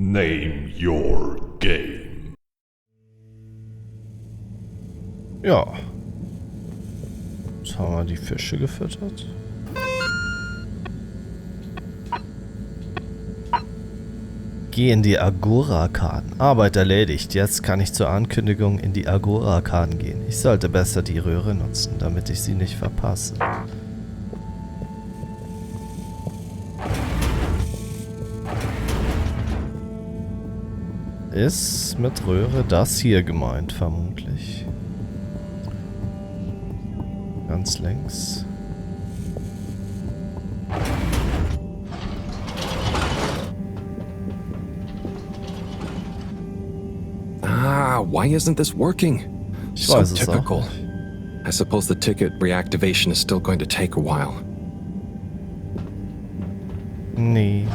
Name your game. Ja. Jetzt haben wir die Fische gefüttert. Geh in die Agora-Karten. Arbeit erledigt. Jetzt kann ich zur Ankündigung in die Agora-Karten gehen. Ich sollte besser die Röhre nutzen, damit ich sie nicht verpasse. Ist mit Röhre das hier gemeint, vermutlich. Ganz längs. Why isn't this working? So typical. I suppose the ticket reactivation is still going to take a while. Nee.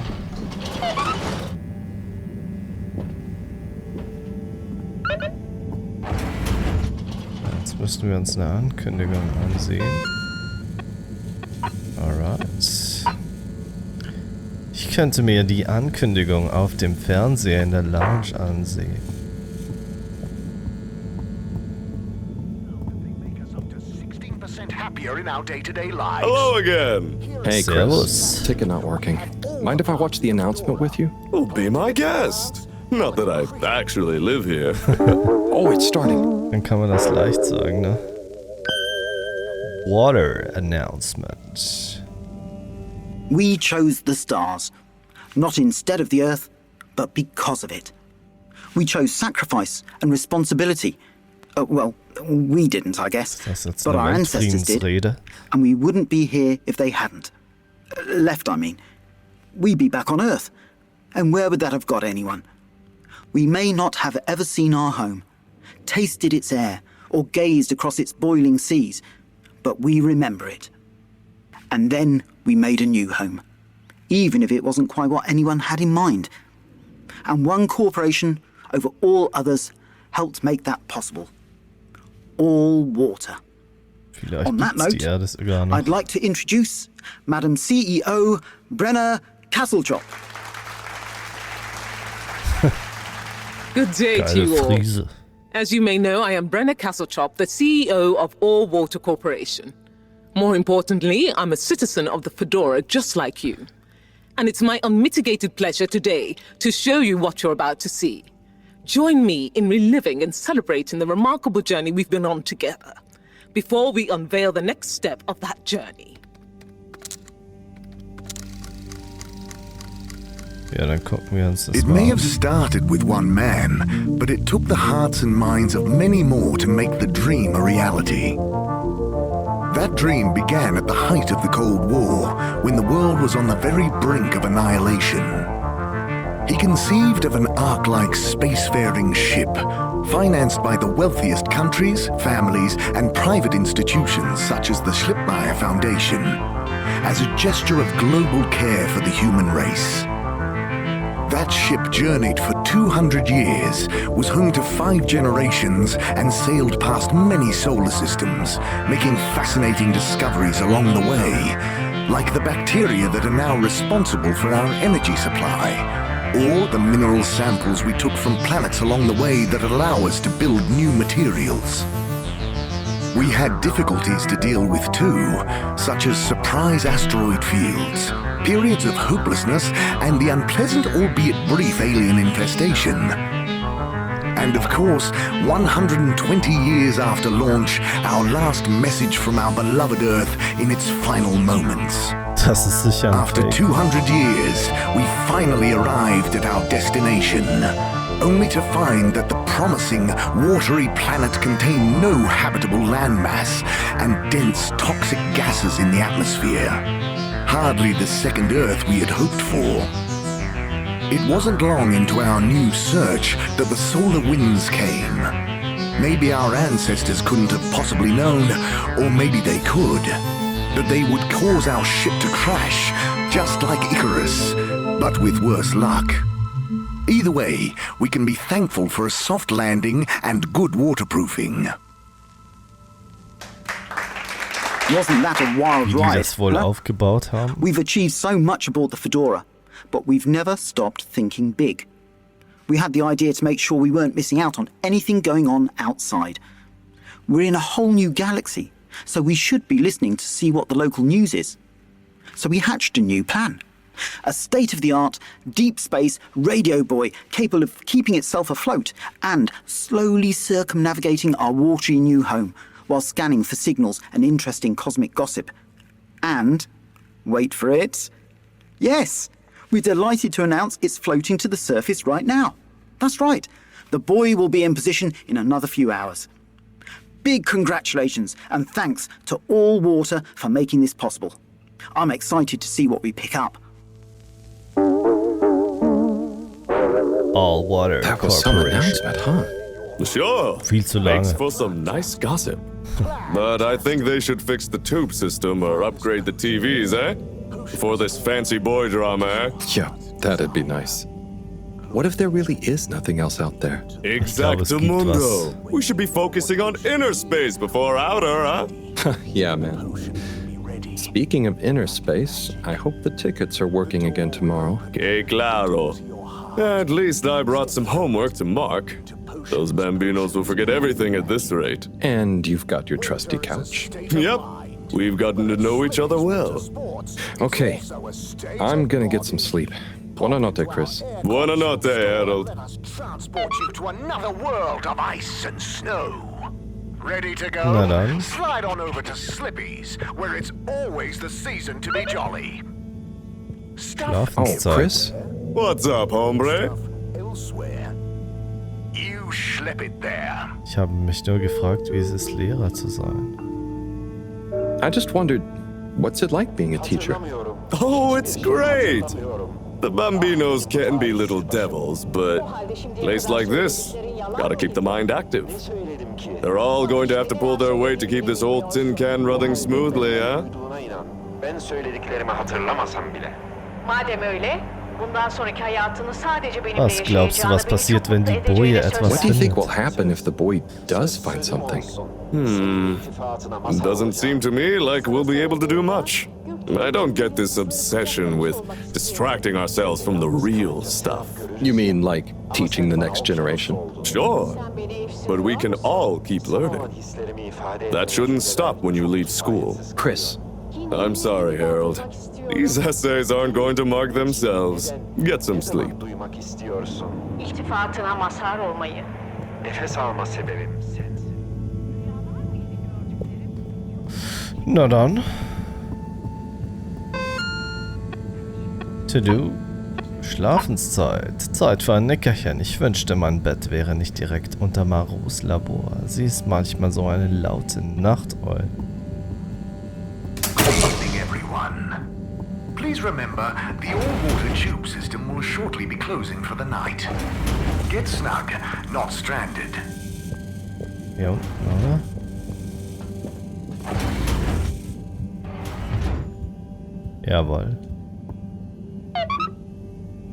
Jetzt müssten wir uns eine Ankündigung ansehen. Alright. Ich könnte mir die Ankündigung auf dem Fernseher in der Lounge ansehen. Hello again. Hey, Servus. Chris. Ticket not working. Mind if I watch the announcement with you? Well, be my guest. Not that I actually live here. Oh, it's starting. Dann kann man das leicht sagen, ne? Water announcement. We chose the stars, not instead of the earth, but because of it. We chose sacrifice and responsibility. Well, we didn't, I guess, Das ist jetzt but eine our ancestors did, Weltfriedensrede. and we wouldn't be here if they hadn't. Left, I mean. We'd be back on Earth, and where would that have got anyone? We may not have ever seen our home, tasted its air, or gazed across its boiling seas, but we remember it. And then we made a new home, even if it wasn't quite what anyone had in mind. And one corporation, over all others, helped make that possible. All water. Vielleicht On that gibt's die note, Erde sogar noch. I'd like to introduce Madam CEO Brenna Castletrop. Good day to Geile you all. Friese. As you may know, I am Brenna Castletrop, the CEO of All Water Corporation. More importantly, I'm a citizen of the Fedora just like you. And it's my unmitigated pleasure today to show you what you're about to see. Join me in reliving and celebrating the remarkable journey we've been on together, before we unveil the next step of that journey. Ja, dann gucken wir uns das It mal may an. have started with one man, but it took the hearts and minds of many more to make the dream a reality. That dream began at the height of the Cold War, when the world was on the very brink of annihilation. He conceived of an Ark-like spacefaring ship, financed by the wealthiest countries, families, and private institutions such as the Schlippmeier Foundation, as a gesture of global care for the human race. That ship journeyed for 200 years, was home to 5 generations, and sailed past many solar systems, making fascinating discoveries along the way, like the bacteria that are now responsible for our energy supply, or the mineral samples we took from planets along the way that allow us to build new materials. We had difficulties to deal with too, such as surprise asteroid fields, periods of hopelessness, and the unpleasant albeit brief alien infestation. And of course, 120 years after launch, our last message from our beloved Earth in its final moments. Das ist sicher ein After Fake. 200 years, we finally arrived at our destination, only to find that the promising, watery planet contained no habitable landmass and dense, toxic gases in the atmosphere. Hardly the second Earth we had hoped for. It wasn't long into our new search that the solar winds came. Maybe our ancestors couldn't have possibly known, or maybe they could, that they would cause our ship to crash, just like Icarus, but with worse luck. Either way, we can be thankful for a soft landing and good waterproofing. Wasn't that a wild Wie die ride? das wohl huh? aufgebaut haben. We've achieved so much aboard the Fedora, but we've never stopped thinking big. We had the idea to make sure we weren't missing out on anything going on outside. We're in a whole new galaxy, so we should be listening to see what the local news is. So we hatched a new plan. A state-of-the-art, deep space radio buoy capable of keeping itself afloat and slowly circumnavigating our watery new home while scanning for signals and interesting cosmic gossip. And, wait for it, yes, we're delighted to announce it's floating to the surface right now. That's right, the buoy will be in position in another few hours. Big congratulations and thanks to All Water for making this possible. I'm excited to see what we pick up. All Water That was some Corporation. announcement, huh? Sure. Viel zu Makes lange. for some nice gossip. But I think they should fix the tube system or upgrade the TVs, eh? Before this fancy boy drama, eh? Yeah, that'd be nice. What if there really is nothing else out there? Exactamundo. We should be focusing on inner space before outer, huh? Yeah, man. Speaking of inner space, I hope the tickets are working again tomorrow. Que claro. At least I brought some homework to mark. Those bambinos will forget everything at this rate. And you've got your trusty couch. Yep. We've gotten to know each other well. Okay, I'm gonna get some sleep. Buona notte, Chris. Buona notte, Harold. Transport you to another world of ice and snow. Ready to go? Na dann. Slide on over to Slippy's, where it's always the season to be jolly. Stuff Oh, Schlafenszeit. Chris? What's up, hombre? elsewhere. You slip it there. Ich habe mich nur gefragt, wie es ist, Lehrer zu sein. I just wondered, what's it like being a teacher? Oh, it's great! The bambinos can be little devils, but a place like this, gotta keep the mind active. They're all going to have to pull their weight to keep this old tin can running smoothly, huh? Ben söylediklerimi hatırlamasam bile. Madem öyle, bundan sonraki hayatını sadece benimle Was glaubst du, was passiert, wenn die Boje etwas What do you think will findet? happen if the boy does find something? Doesn't seem to me like we'll be able to do much. I don't get this obsession with distracting ourselves from the real stuff. You mean like teaching the next generation? Sure, but we can all keep learning. That shouldn't stop when you leave school. Chris, I'm sorry, Harold. These essays aren't going to mark themselves. Get some sleep. Duymak istiyorsun. İltifatına mazhar olmayı. Nefes alma sebebim sensin. Na dann. To do. Schlafenszeit. Zeit für ein Nickerchen. Ich wünschte, mein Bett wäre nicht direkt unter Marus Labor. Sie ist manchmal so eine laute Nachteule. Good evening, everyone. Please remember, the all-water tube system will shortly be closing for the night. Get snug, not stranded. Hier unten, oder? Jawohl.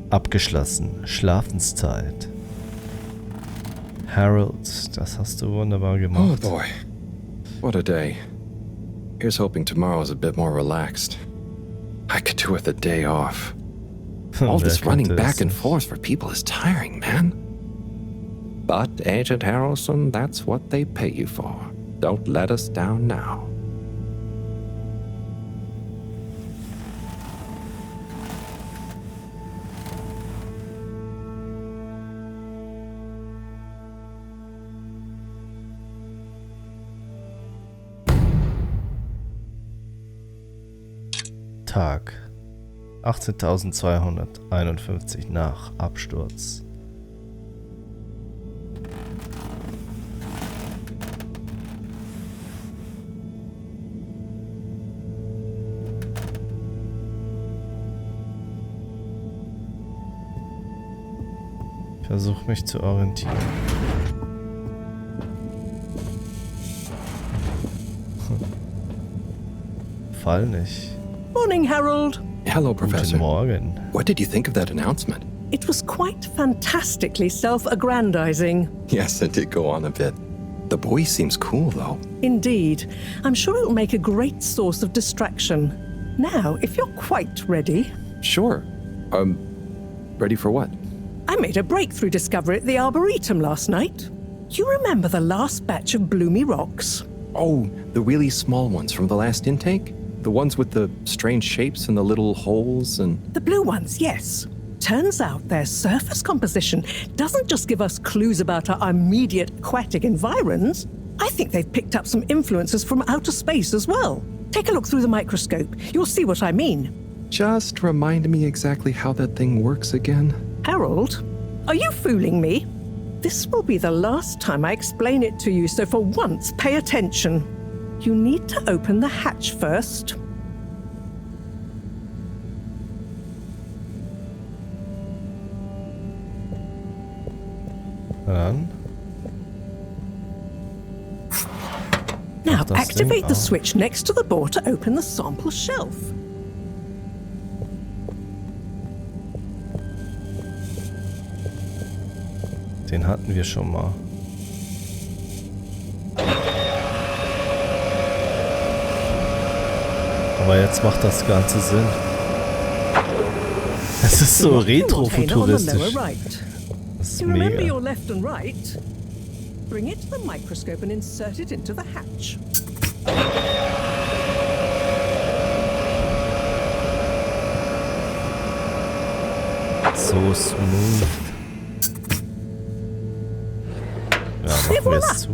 Abgeschlossen. Schlafenszeit. Harold, das hast du wunderbar oh gemacht. boy, what a day. Here's hoping tomorrow's a bit more relaxed. I could do with a day off. All Wer this running könnte back es and nicht? forth for people is tiring, man. But, Agent Harrelson, that's what they pay you for. Don't let us down now. Tag. 18.251 nach Absturz. Ich versuche mich zu orientieren. Fall nicht. Morning, Harold. Hello, Professor. Guten Morgen. What did you think of that announcement? It was quite fantastically self-aggrandizing. Yes, it did go on a bit. The boy seems cool, though. Indeed. I'm sure it'll make a great source of distraction. Now, if you're quite ready, Sure. Ready for what? I made a breakthrough discovery at the Arboretum last night. You remember the last batch of bloomy rocks? Oh, the really small ones from the last intake? The ones with the strange shapes and the little holes and... The blue ones, yes. Turns out their surface composition doesn't just give us clues about our immediate aquatic environs. I think they've picked up some influences from outer space as well. Take a look through the microscope. You'll see what I mean. Just remind me exactly how that thing works again. Harold, are you fooling me? This will be the last time I explain it to you, so for once, pay attention. You need to open the hatch first. Now activate the switch next to the board to open the sample shelf. Den hatten wir schon mal. Aber jetzt macht das Ganze Sinn. Es ist so retrofuturistisch. Das ist Remember mega. your left and right. Bring it to the microscope and insert it into the hatch. So smooth. Ja, machen wir es zu.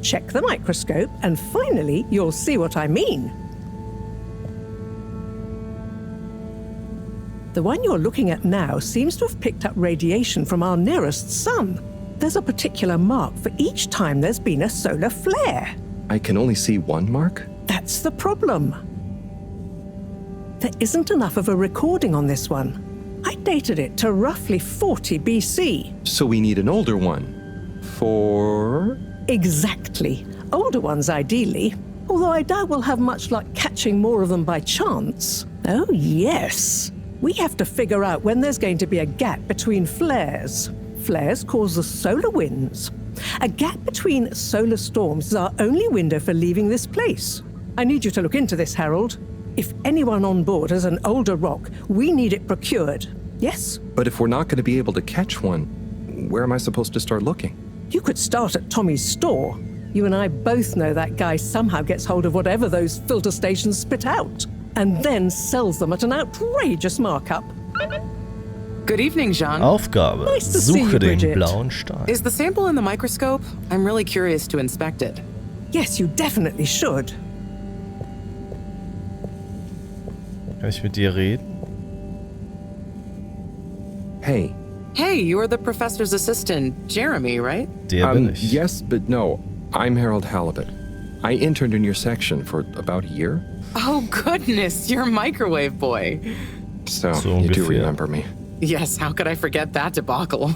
Check the microscope and finally you'll see what I mean. The one you're looking at now seems to have picked up radiation from our nearest sun. There's a particular mark for each time there's been a solar flare. I can only see one mark? That's the problem. There isn't enough of a recording on this one. I dated it to roughly 40 BC. So we need an older one. For... Exactly. Older ones, ideally. Although I doubt we'll have much luck catching more of them by chance. Oh, yes. We have to figure out when there's going to be a gap between flares. Flares cause the solar winds. A gap between solar storms is our only window for leaving this place. I need you to look into this, Harold. If anyone on board has an older rock, we need it procured. Yes? But if we're not going to be able to catch one, where am I supposed to start looking? You could start at Tommy's store. You and I both know that guy somehow gets hold of whatever those filter stations spit out, and then sells them at an outrageous markup. Good evening, Jean. Aufgabe. Nice to see you, Suche den Bridget. blauen Stein. Is the sample in the microscope? I'm really curious to inspect it. Yes, you definitely should. Kann ich mit dir reden? Hey. Hey, you're the professor's assistant, Jeremy, right? Der bin ich. Yes, but no. I'm Harold Halibut. I interned in your section for about a year. Oh, goodness, you're a microwave boy. So you ungefähr. do remember me. Yes, how could I forget that debacle?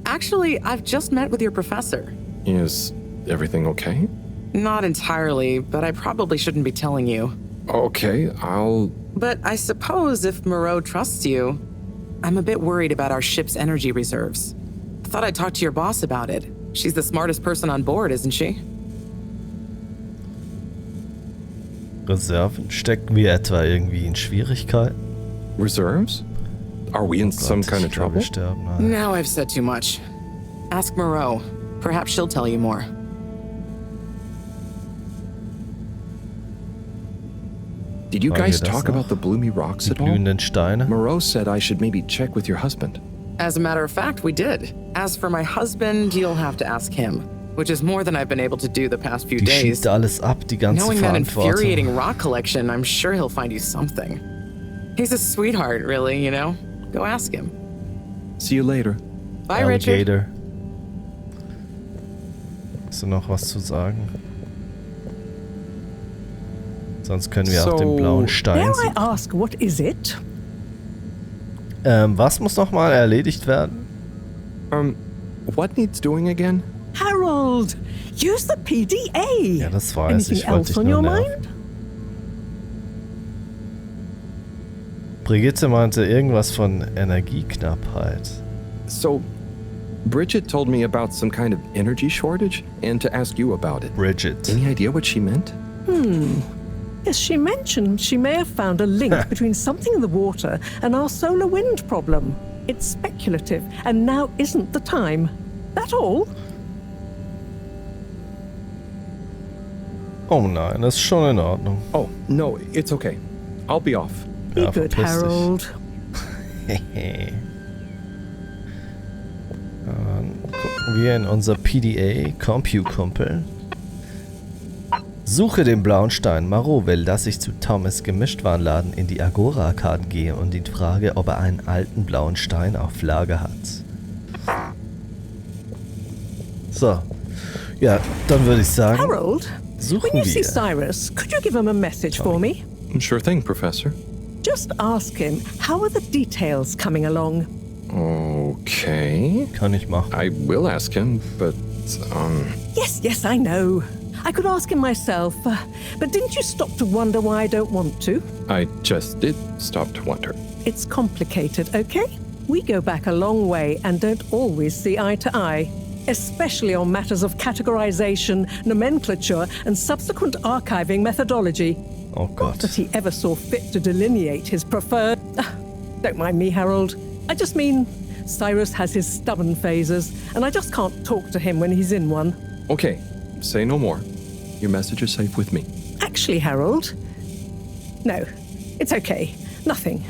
Actually, I've just met with your professor. Is everything okay? Not entirely, but I probably shouldn't be telling you. Okay, But I suppose if Moreau trusts you, I'm a bit worried about our ship's energy reserves. I thought I'd talk to your boss about it. She's the smartest person on board, isn't she? Reserven? Stecken wir etwa irgendwie in Schwierigkeiten? Reserves? Are we in some kind of Ich glaube, trouble? wir sterben alle. Now I've said too much. Ask Moreau. Perhaps she'll tell you more. Did you Waren guys wir das talk noch? about the bloomy rocks Die at all? glühenden Steine? Moreau said I should maybe check with your husband. As a matter of fact, we did. As for my husband, you'll have to ask him, which is more than I've been able to do the past few Die days. schiebt alles ab, die ganze Knowing that infuriating Verantwortung. rock collection, I'm sure he'll find you something. He's a sweetheart, really, you know? Go ask him. See you later. Bye, Richard. Alligator. Hast du noch was zu sagen? Sonst können wir auch den blauen Stein Dare I sehen. ask, what is it? Was muss nochmal erledigt werden? What needs doing again? Harold, use the PDA. Ja, das weiß Anything ich. Wollte else dich on nur your nerven. mind? Brigitte meinte irgendwas von Energieknappheit. So, Bridget told me about some kind of energy shortage and to ask you about it. Bridget. Any idea what she meant? Yes, she mentioned she may have found a link between something in the water and our solar wind problem. It's speculative, and now isn't the time. That all? Oh nein, das ist schon in Ordnung. Oh, no, it's okay. I'll be off. Be Ja, good, verpiss dich. Harold. Dann gucken wir in unser PDA, Compu-Kumpel. Suche den blauen Stein. Maro will, dass ich zu Thomas Gemischtwarenladen in die Agora-Arcade gehe und ihn frage, ob er einen alten blauen Stein auf Lager hat. So. Ja, dann würde ich sagen, Harold, suchen when you see wir. Cyrus, could you give him a message for me? Sure thing, Professor. Just ask him, how are the details coming along? Okay. Kann ich machen. I will ask him, but, Yes, I know. I could ask him myself, but didn't you stop to wonder why I don't want to? I just did stop to wonder. It's complicated, okay? We go back a long way and don't always see eye to eye, especially on matters of categorization, nomenclature, and subsequent archiving methodology. Oh Not Gott. that he ever saw fit to delineate his preferred... Don't mind me, Harold. I just mean Cyrus has his stubborn phases, and I just can't talk to him when he's in one. Okay, say no more. Your message is safe with me. Actually, Harold... No, it's okay. Nothing.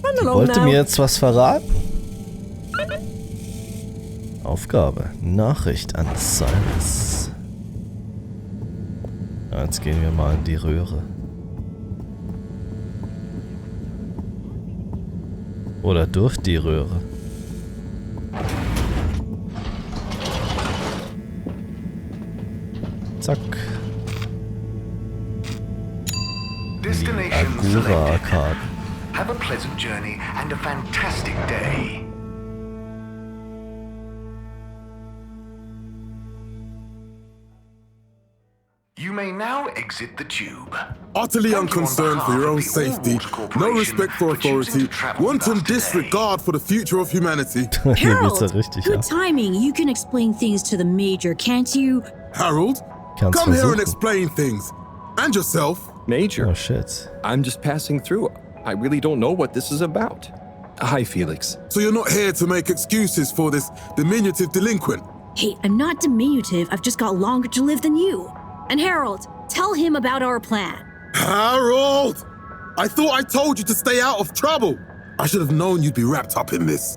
Run along Wollte now. mir jetzt was verraten? Aufgabe. Nachricht an Cyrus. Ja, jetzt gehen wir mal in die Röhre. Oder durch die Röhre. Zack. Destination Agora selected. Arcade. Have a pleasant journey and a fantastic day. You may now exit the tube. Utterly unconcerned for your own safety, no respect for authority, wanton disregard for the future of humanity. Hier geht's ja Harold, richtig good ab. timing. You can explain things to the Major, can't you? Harold, Kannst come here and versuchen. explain things. And yourself. Major, Oh shit. I'm just passing through. I really don't know what this is about. Hi, Felix. So you're not here to make excuses for this diminutive delinquent. Hey, I'm not diminutive. I've just got longer to live than you. And Harold, tell him about our plan. Harold! I thought I told you to stay out of trouble. I should have known you'd be wrapped up in this.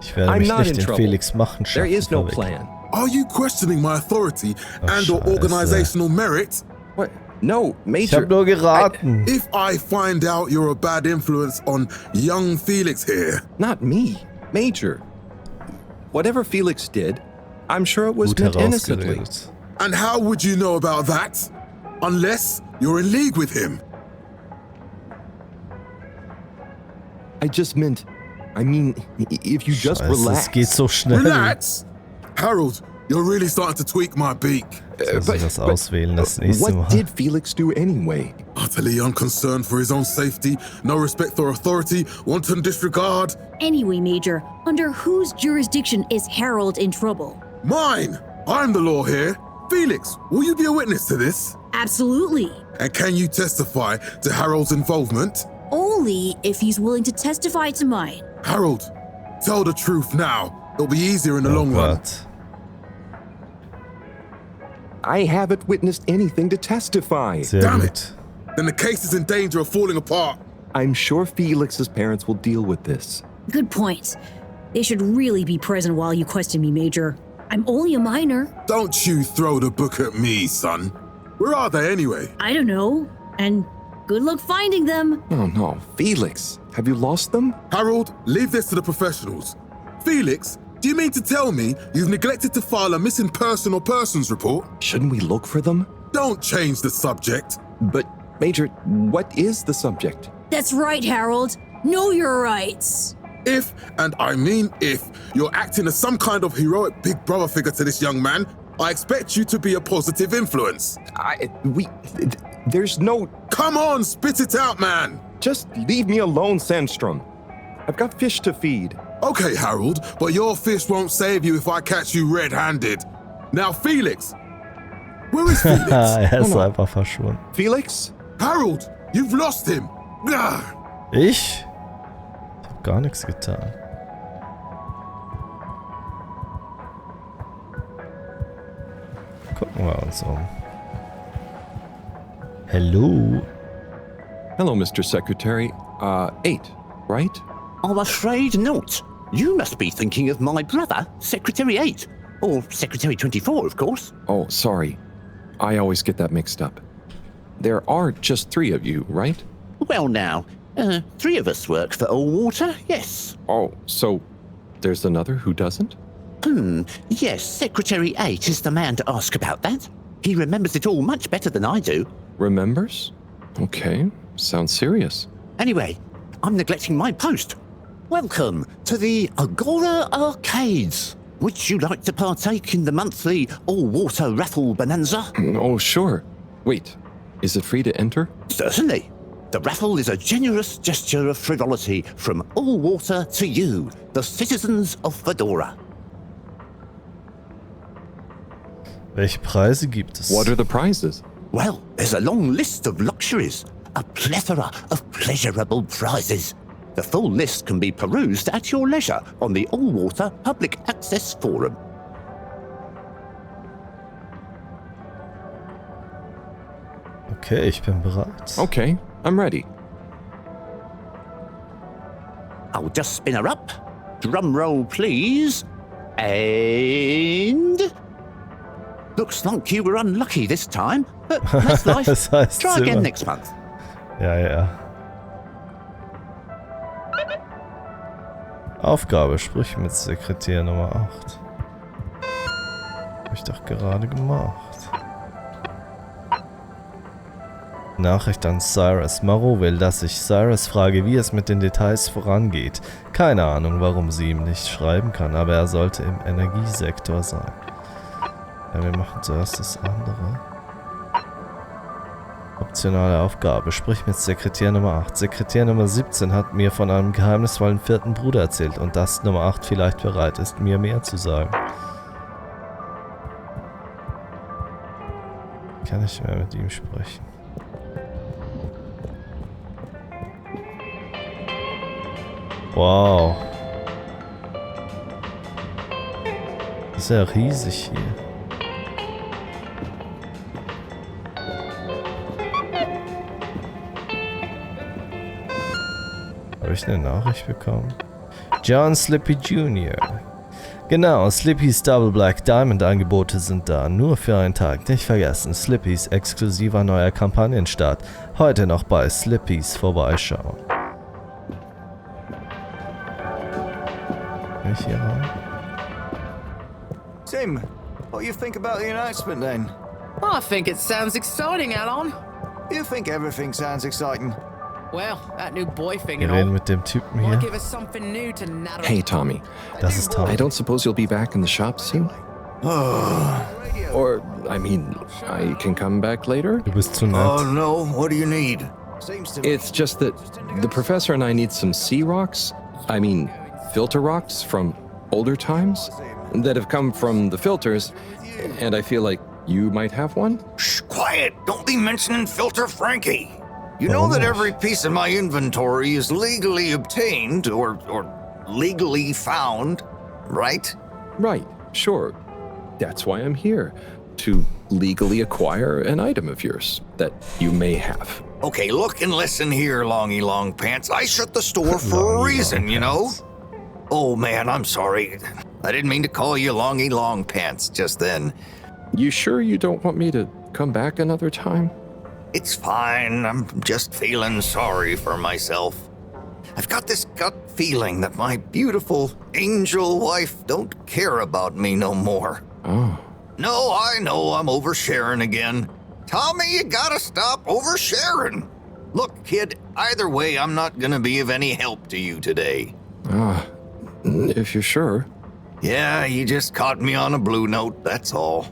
Ich werde I'm mich not nicht in in trouble. Felix Machen There is no verwickeln. plan. Are you questioning my authority and or Scheiße. organizational merit? What? No, Ich Major. hab nur geraten. If I find out you're a bad influence on young Felix here, Not me, Major. Whatever Felix did, I'm sure it was Gut meant innocently. herausgeredet. and how would you know about that? Unless you're in league with him. I mean, if you just Scheiße, relax. es geht so schnell. Relax! Harold, you're really starting to tweak my beak. Soll ich das auswählen das nächste What Mal? did Felix do anyway? Utterly unconcerned for his own safety, no respect for authority, wanton disregard. Anyway, Major, under whose jurisdiction is Harold in trouble? Mine! I'm the law here. Felix, will you be a witness to this? Absolutely. And can you testify to Harold's involvement? Only if he's willing to testify to mine. Harold, tell the truth now. It'll be easier in the Oh long run. Gott. I haven't witnessed anything to testify. Sehr Damn gut. it! Then the case is in danger of falling apart. I'm sure Felix's parents will deal with this. Good point. They should really be present while you question me, Major. I'm only a minor. Don't you throw the book at me, son. Where are they anyway? I don't know. And good luck finding them. Oh no, Felix, have you lost them? Harold, leave this to the professionals. Felix, do you mean to tell me you've neglected to file a missing person or persons report? Shouldn't we look for them? Don't change the subject. But, Major, what is the subject? That's right, Harold. Know your rights. If, and I mean if, you're acting as some kind of heroic big brother figure to this young man, I expect you to be a positive influence. There's no... Come on, spit it out, man! Just leave me alone, Sandstrom. I've got fish to feed. Okay, Harold, but your fish won't save you if I catch you red-handed. Now, Felix! Where is Felix? Ist einfach verschwunden. Felix? Harold, you've lost him! Gah! Ich? noch gar nichts getan. Gucken wir uns um. Hello. Hello, Mr. Secretary. 8, right? I'm afraid not. You must be thinking of my brother, Secretary 8. Or Secretary 24, of course. Oh, sorry. I always get that mixed up. There are just 3 of you, right? Well now, 3 of us work for Allwater, yes. Oh, so there's another who doesn't? Yes, Secretary 8 is the man to ask about that. He remembers it all much better than I do. Remembers? Okay, sounds serious. Anyway, I'm neglecting my post. Welcome to the Agora Arcades. Would you like to partake in the monthly all-water raffle bonanza? Oh, sure. Wait, is it free to enter? Certainly. The raffle is a generous gesture of frivolity from Allwater to you, the citizens of Fedora. Welche Preise gibt es? What are the prizes? Well, there's a long list of luxuries, a plethora of pleasurable prizes. The full list can be perused at your leisure on the Allwater Public Access Forum. Okay, ich bin bereit. Okay, I'm ready. I'll just spin her up. Drum roll, please. And... Looks like you were unlucky this time, but that's life. Das heißt Try again immer. next month. Ja, ja. Aufgabe, sprich mit Sekretär Nummer 8. Hab ich doch gerade gemacht. Nachricht an Cyrus. Marot will, dass ich Cyrus frage, wie es mit den Details vorangeht. Keine Ahnung, warum sie ihm nicht schreiben kann, aber er sollte im Energiesektor sein. Ja, wir machen zuerst das andere. Optionale Aufgabe. Sprich mit Sekretär Nummer 8. Sekretär Nummer 17 hat mir von einem geheimnisvollen 4. Bruder erzählt und dass Nummer 8 vielleicht bereit ist, mir mehr zu sagen. Kann ich mehr mit ihm sprechen? Wow. Das ist ja riesig hier. Habe ich eine Nachricht bekommen? John Slippy Jr. Genau, Slippys Double Black Diamond Angebote sind da. Nur für einen Tag. Nicht vergessen, Slippys exklusiver neuer Kampagnenstart. Heute noch bei Slippys vorbeischauen. Kann ich hier rein? Tim, what do you think about the announcement then? I think it sounds exciting, Alon. You think everything sounds exciting? Well, that new boy thing Wir and reden all. mit dem Typen Wanna hier. give us something new to natter. Hey, Tommy. Das ist Tommy. I don't suppose you'll be back in the shop soon? Or, I mean, I can come back later? Du bist zu nett. Oh no, what do you need? It's just that the professor and I need some sea rocks. I mean, filter rocks from older times that have come from the filters, and I feel like you might have one? Shh, quiet! Don't be mentioning Filter Frankie! You know that every piece in my inventory is legally obtained or legally found, right? Right, sure. That's why I'm here. To legally acquire an item of yours that you may have. Okay, look and listen here, Longy Long Pants. I shut the store for a reason, you know? Oh man, I'm sorry. I didn't mean to call you Longy Long Pants just then. You sure you don't want me to come back another time? It's fine. I'm just feeling sorry for myself. I've got this gut feeling that my beautiful angel wife don't care about me no more. Oh. No, I know I'm oversharing again. Tommy, you gotta stop oversharing. Look, kid, either way, I'm not gonna be of any help to you today. If you're sure. Yeah, you just caught me on a blue note, that's all.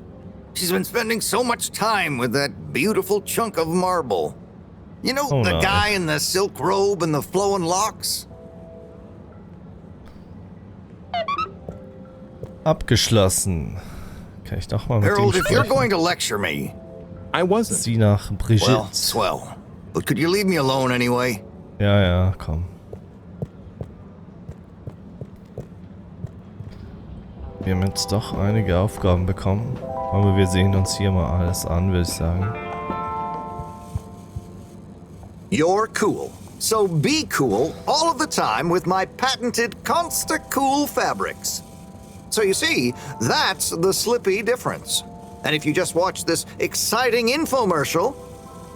She's been spending so much time with that beautiful chunk of marble. You know, the guy in the silk robe and the flowing locks? Abgeschlossen. Kann ich noch mal mit Harold, ihm if you're sprechen? going to lecture me... I wasn't. Sieh nach Brigitte. Well, swell. But could you leave me alone anyway? Ja, ja, komm. Wir haben jetzt doch einige Aufgaben bekommen. Aber wir sehen uns hier mal alles an, würde ich sagen. You're cool. So be cool all of the time with my patented Consta-Cool fabrics. So you see, that's the Slippy difference. And if you just watch this exciting infomercial...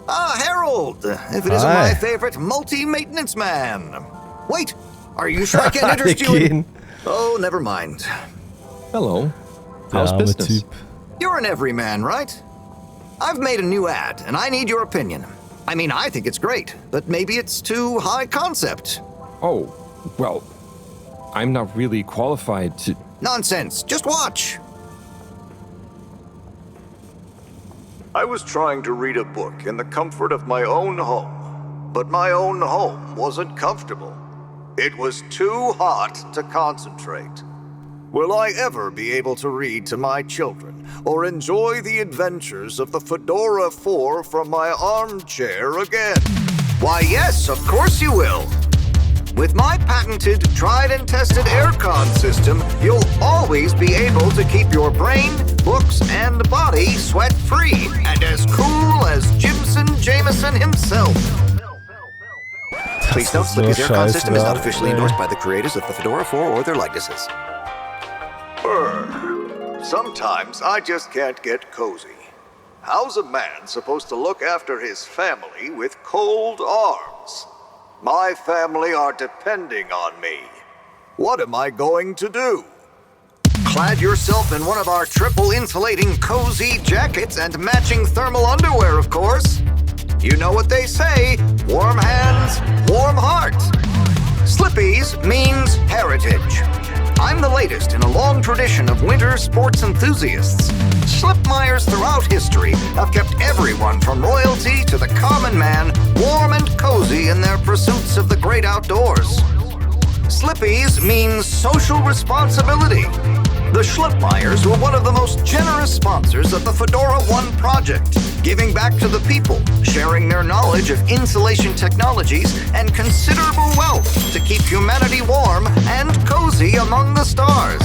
Ah, Harold, if it isn't my favorite multi-maintenance man. Wait, are you sure I can't interest you in... Oh, never mind. Hello. How's business? You're an everyman, right? I've made a new ad, and I need your opinion. I mean, I think it's great, but maybe it's too high concept. Oh, well, I'm not really qualified to... Nonsense, just watch. I was trying to read a book in the comfort of my own home, but my own home wasn't comfortable. It was too hot to concentrate. Will I ever be able to read to my children or enjoy the adventures of the Fedora 4 from my armchair again? Why, yes, of course you will. With my patented, tried and tested aircon system, you'll always be able to keep your brain, books, and body sweat-free and as cool as Jimson Jameson himself. Please note, Slippy's aircon system is not officially endorsed by the creators of the Fedora 4 or their likenesses. Sometimes I just can't get cozy. How's a man supposed to look after his family with cold arms? My family are depending on me. What am I going to do? Clad yourself in one of our triple insulating cozy jackets and matching thermal underwear, of course. You know what they say, warm hands, warm heart. Slippies means heritage. I'm the latest in a long tradition of winter sports enthusiasts. Slipmeyers throughout history have kept everyone from royalty to the common man warm and cozy in their pursuits of the great outdoors. Slippies means social responsibility. The Schlipmeyers were one of the most generous sponsors of the Fedora 1 project, giving back to the people, sharing their knowledge of insulation technologies and considerable wealth to keep humanity warm and cozy among the stars.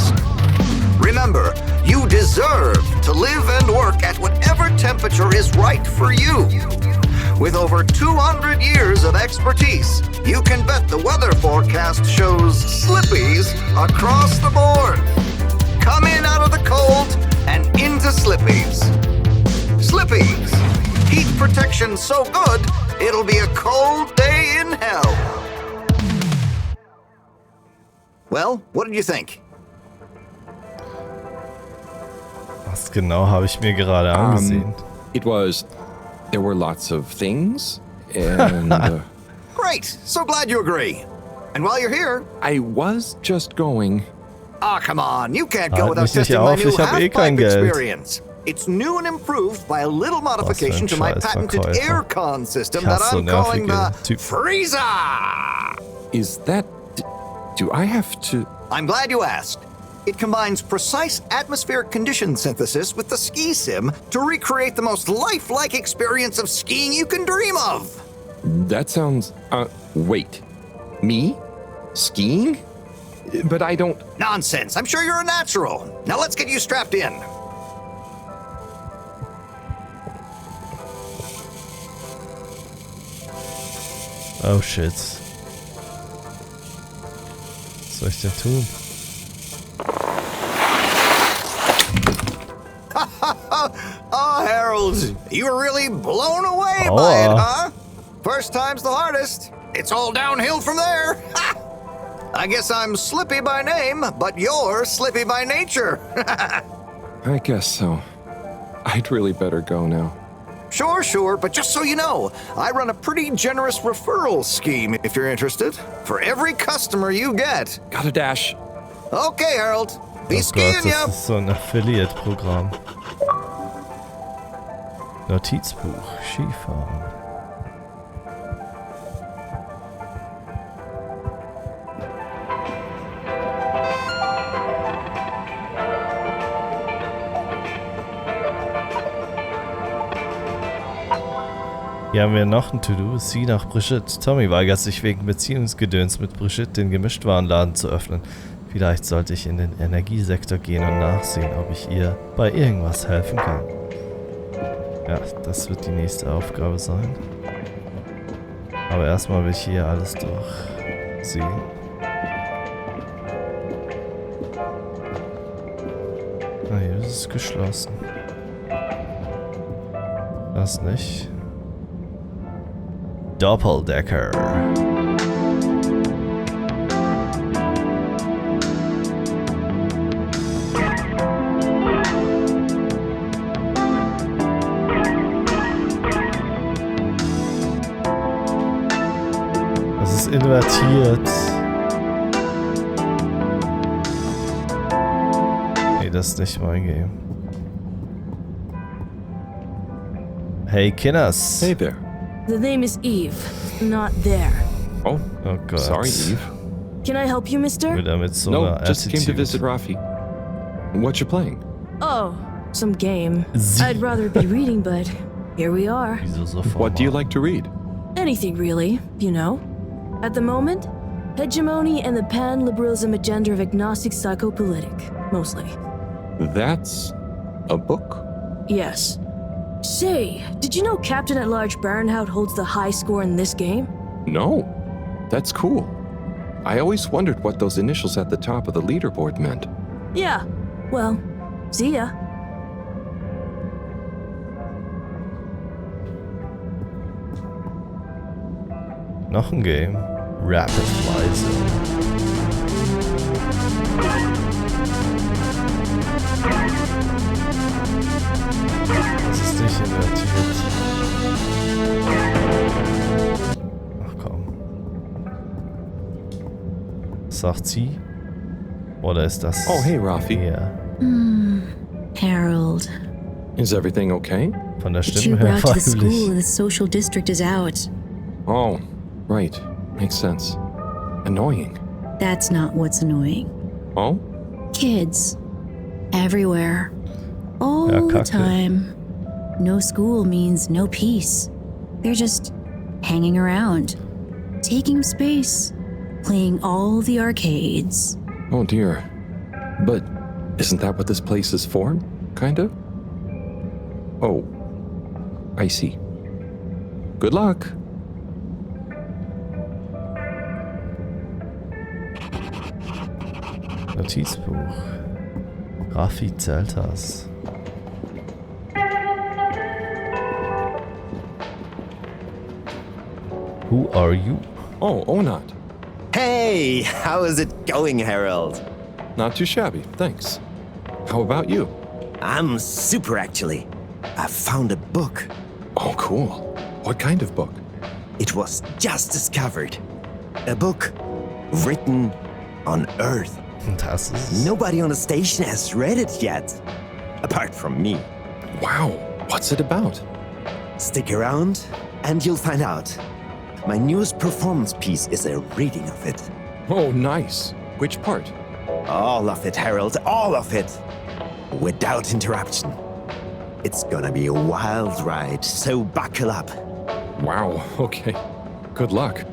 Remember, you deserve to live and work at whatever temperature is right for you. With over 200 years of expertise, you can bet the weather forecast shows Slippies across the board. Come in out of the cold and into Slippies. Slippies. Heat protection so good, it'll be a cold day in hell. Well, what did you think? Was genau habe ich mir gerade angesehen? There were lots of things, and... Great! So glad you agree. And while you're here... I was just going... Ah, come on, you can't go without testing my new half-pipe experience. It's new and improved by a little modification to my patented aircon system that I'm calling the Freezer! Is that... do I have to... I'm glad you asked. It combines precise atmospheric condition synthesis with the ski sim to recreate the most lifelike experience of skiing you can dream of. That sounds... wait. Me? Skiing? But I don't... Nonsense. I'm sure you're a natural. Now let's get you strapped in. Oh shit. Was soll ich denn tun? Oh, Harold, you were really blown away by it, huh? First time's the hardest. It's all downhill from there. I guess I'm Slippy by name, but you're Slippy by nature. I guess so. I'd really better go now. Sure, but just so you know, I run a pretty generous referral scheme if you're interested. For every customer you get. Gotta dash. Okay, Harold. Be skiing ya. Das ist so ein Affiliate-Programm. Notizbuch, Skifahren. Hier haben wir noch ein To-Do. Sie nach Brigitte. Tommy weigert sich wegen Beziehungsgedöns mit Brigitte den Gemischtwarenladen zu öffnen. Vielleicht sollte ich in den Energiesektor gehen und nachsehen, ob ich ihr bei irgendwas helfen kann. Ja, das wird die nächste Aufgabe sein. Aber erstmal will ich hier alles durchsehen. Ah, hier ist es geschlossen. Das nicht. Doppeldecker. Das ist invertiert. Nee, das ist nicht mein Game. Hey, Kinders. Hey there. The name is Eve, not there. Oh, God. Sorry, Eve. Can I help you, mister? Wieder mit so No, einer just came to Attitude. visit Rafi. What you playing? Oh, some game. Sie. I'd rather be reading, but here we are. Wieso so What do you like to read? Anything really, you know. At the moment, hegemony and the pan-liberalism agenda of agnostic psychopolitic, mostly. That's a book? Yes. Say, did you know Captain-at-Large Baronhout holds the high score in this game? No. That's cool. I always wondered what those initials at the top of the leaderboard meant. Yeah. Well, see ya. Noch ein Game. Rapid Fly Zone. Das ist nicht invertiert. Ach komm. Sagt sie? Oder ist das... Oh, hey, Rafi. Ja. Harold. Is everything okay? Von der The Stimme tube her route to the school weiblich. in the social district is out. Oh, right. Makes sense. Annoying. That's not what's annoying. Oh? Kids. Everywhere. All Ja, the Kacke. time. No school means no peace. They're just hanging around. Taking space. Playing all the arcades. Oh dear. But isn't that what this place is for? Kinda? Oh. I see. Good luck. Notizbuch. Rafi Zeltas. Who are you? Oh, Onat. Hey, how is it going, Harold? Not too shabby, thanks. How about you? I'm super, actually. I found a book. Oh, cool. What kind of book? It was just discovered. A book written on Earth. Das ist... Nobody on the station has read it yet. Apart from me. Wow, what's it about? Stick around and you'll find out. My newest performance piece is a reading of it. Oh, nice. Which part? All of it, Harold, all of it. Without interruption. It's gonna be a wild ride, so buckle up. Wow, okay. Good luck.